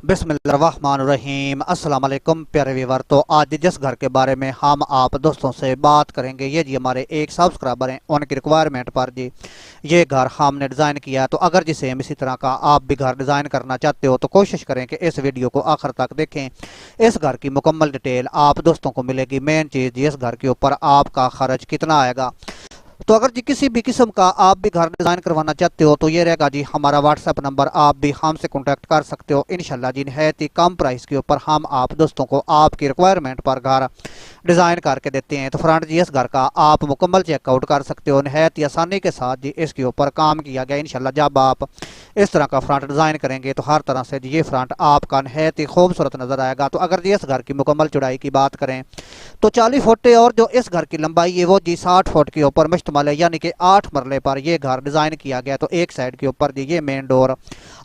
बिस्मिल्लाहिर्रहमानिर्रहीम। अस्सलाम वालेकुम प्यारे व्यूअर। तो आज जिस घर के बारे में हम आप दोस्तों से बात करेंगे, ये जी हमारे एक सब्सक्राइबर हैं, उनकी रिक्वायरमेंट पर जी ये घर हमने डिज़ाइन किया। तो अगर जी सेम इसी तरह का आप भी घर डिज़ाइन करना चाहते हो तो कोशिश करें कि इस वीडियो को आखिर तक देखें। इस घर की मुकम्मल डिटेल आप दोस्तों को मिलेगी। मेन चीज़ जी, इस घर के ऊपर आपका खर्च कितना आएगा। तो अगर जी किसी भी किस्म का आप भी घर डिज़ाइन करवाना चाहते हो तो ये रहेगा जी हमारा व्हाट्सएप नंबर, आप भी हमसे कांटेक्ट कर सकते हो। इंशाल्लाह जी नहायत ही कम प्राइस के ऊपर हम आप दोस्तों को आपकी रिक्वायरमेंट पर घर डिज़ाइन करके देते हैं। तो फ्रंट जी इस घर का आप मुकम्मल चेकआउट कर सकते हो। नहायत ही आसानी के साथ जी इसके ऊपर काम किया गया। इंशाल्लाह जब आप इस तरह का फ्रंट डिज़ाइन करेंगे तो हर तरह से जी ये फ्रंट आपका नहायत ही खूबसूरत नज़र आएगा। तो अगर जी इस घर की मुकम्मल चौड़ाई की बात करें तो 40 फुट है, और जो इस घर की लंबाई है वो जी 60 फुट के ऊपर मुश्तमल है, यानी कि 8 मरले पर ये घर डिज़ाइन किया गया। तो एक साइड के ऊपर जी ये मेन डोर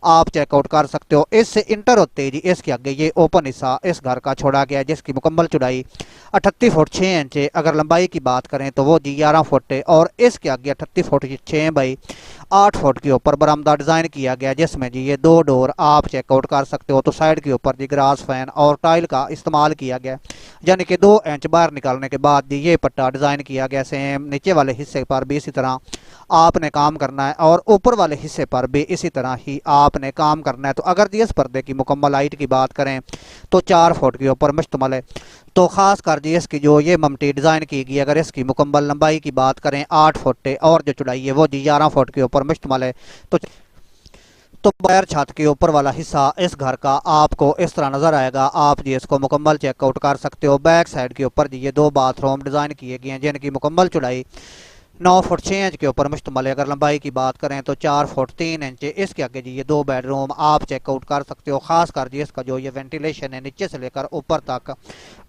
आप चेकआउट कर सकते हो। इससे इंटर होते ही जी इसके आगे ये ओपन हिस्सा इस घर का छोड़ा गया है, जिसकी मुकम्मल चौड़ाई 38 फुट 6 इंच है। अगर लंबाई की बात करें तो वो जी 11 फुट है, और इसके आगे 38 फुट 6 बाई 8 फुट के ऊपर बरामदा डिज़ाइन किया गया, जिसमें जी ये दो डोर आप चेकआउट कर सकते हो। तो साइड के ऊपर जी ग्रास फैन और टाइल का इस्तेमाल किया गया, यानी कि 2 इंच बाहर निकालने के बाद जी ये पट्टा डिज़ाइन किया गया। सेम नीचे वाले हिस्से पर भी इसी तरह आपने काम करना है, और ऊपर वाले हिस्से पर भी इसी तरह ही आपने काम करना है। तो अगर जी इस पर्दे की मुकम्मल हाइट की बात करें तो 4 फुट के ऊपर मुश्तमल है। तो ख़ास कर जी इसकी जो ये ममटी डिज़ाइन की गई, अगर इसकी मुकम्मल लंबाई की बात करें 8 फुट है, और जो चौड़ाई है वो जी 11 फुट के ऊपर मुश्तमल है। तो बगैर छत के ऊपर वाला हिस्सा इस घर का आपको इस तरह नज़र आएगा। आप जी इसको मुकम्मल चेकआउट कर सकते हो। बैक साइड के ऊपर जी ये 2 बाथरूम डिज़ाइन किए गए हैं, जिनकी मुकम्मल चौड़ाई 9 फुट 6 इंच के ऊपर मुश्तमल है। अगर लंबाई की बात करें तो 4 फुट 3 इंच। इसके आगे जी ये 2 बेडरूम आप चेकआउट कर सकते हो। खास कर जी इसका जो ये वेंटिलेशन है नीचे से लेकर ऊपर तक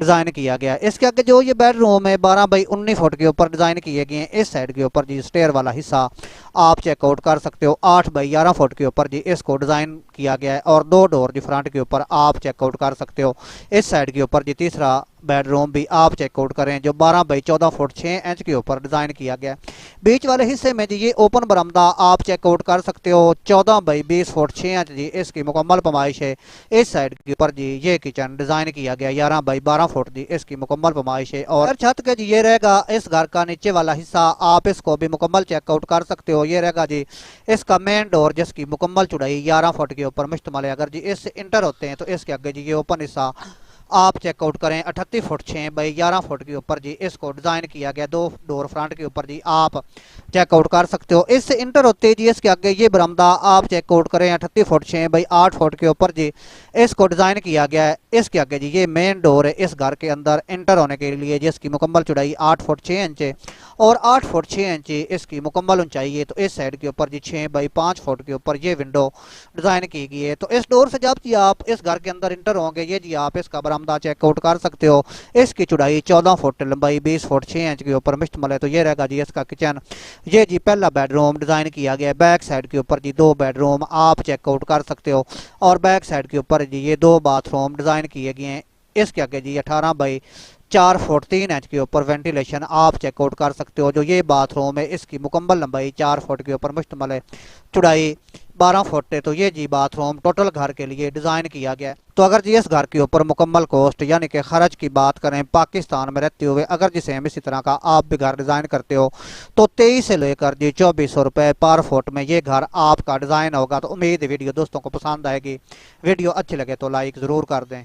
डिज़ाइन किया गया है। इसके आगे जो ये बेडरूम है 12 बाई 19 फुट के ऊपर डिज़ाइन किए गए हैं। इस साइड के ऊपर जी स्टेयर वाला हिस्सा आप चेकआउट कर सकते हो। 8 बाई 11 फुट के ऊपर जी इसको डिज़ाइन किया गया है, और 2 डोर जी फ्रंट के ऊपर आप चेकआउट कर सकते हो। इस साइड के ऊपर जी तीसरा बेडरूम भी आप चेकआउट करें, जो 12 बाई 14 फुट 6 इंच के ऊपर डिज़ाइन किया गया है। बीच वाले हिस्से में जी ये ओपन बरामदा आप चेकआउट कर सकते हो। 14 बाई 20 फुट 6 इंच जी इसकी मुकम्मल पैमाइश है। इस साइड के ऊपर जी ये किचन डिज़ाइन किया गया, 11 बाई 12 फुट जी इसकी मुकम्मल पैमाइश है। और छत के जी ये रहेगा इस घर का नीचे वाला हिस्सा, आप इसको भी मुकम्मल चेकआउट कर सकते हो। ये रहेगा जी इसका मेन डोर, जिसकी मुकम्मल चौड़ाई 11 फुट के ऊपर मुश्तमल है। अगर जी इससे इंटर होते हैं तो इसके आगे जी ये ओपन हिस्सा आप चेकआउट करें 38 फुट 6 बाई 11 फुट के ऊपर जी इसको डिज़ाइन किया गया। 2 डोर फ्रंट के ऊपर जी आप चेकआउट कर सकते हो। इससे इंटर होते जी इसके आगे ये बरामदा आप चेकआउट करें 38 फुट 6 बाई 8 फुट के ऊपर जी इसको डिज़ाइन किया गया है। इसके आगे जी ये मेन डोर है इस घर के अंदर इंटर होने के लिए, जिसकी मुकम्मल चौड़ाई 8 फुट 6 इंच है, और 8 फुट 6 इंच इसकी मुकम्मल ऊंचाई है। तो इस साइड के ऊपर जी 6 बाई 5 फुट के ऊपर ये विंडो डिज़ाइन की गई है। तो इस डोर से जब जी आप इस घर के अंदर इंटर होंगे, ये जी आप इसका बरामदा चेकआउट कर सकते हो। इसकी चौड़ाई 14 फुट, लंबाई 20 फुट 6 इंच के ऊपर मुश्तमल है। तो ये रहेगा जी इसका किचन। ये जी पहला बेडरूम डिज़ाइन किया गया है। बैक साइड के ऊपर जी 2 बेडरूम आप चेकआउट कर सकते हो, और बैक साइड के ऊपर जी ये 2 बाथरूम डिज़ाइन किए गए हैं। इसके आगे जी 18 बाई 4 फुट 3 इंच के ऊपर वेंटिलेशन आप चेकआउट कर सकते हो। जो ये बाथरूम है इसकी मुकम्मल लंबाई 4 फुट के ऊपर मुश्तमल है, चौड़ाई 12 फुट है। तो ये जी बाथरूम टोटल घर के लिए डिज़ाइन किया गया है। तो अगर जी इस घर के ऊपर मुकम्मल कॉस्ट यानी कि खर्च की बात करें पाकिस्तान में रहते हुए, अगर जी सेम इसी तरह का आप भी घर डिज़ाइन करते हो तो 23 से लेकर जी 2400 रुपये पर फुट में ये घर आपका डिज़ाइन होगा। तो उम्मीद है वीडियो दोस्तों को पसंद आएगी। वीडियो अच्छी लगे तो लाइक ज़रूर कर दें।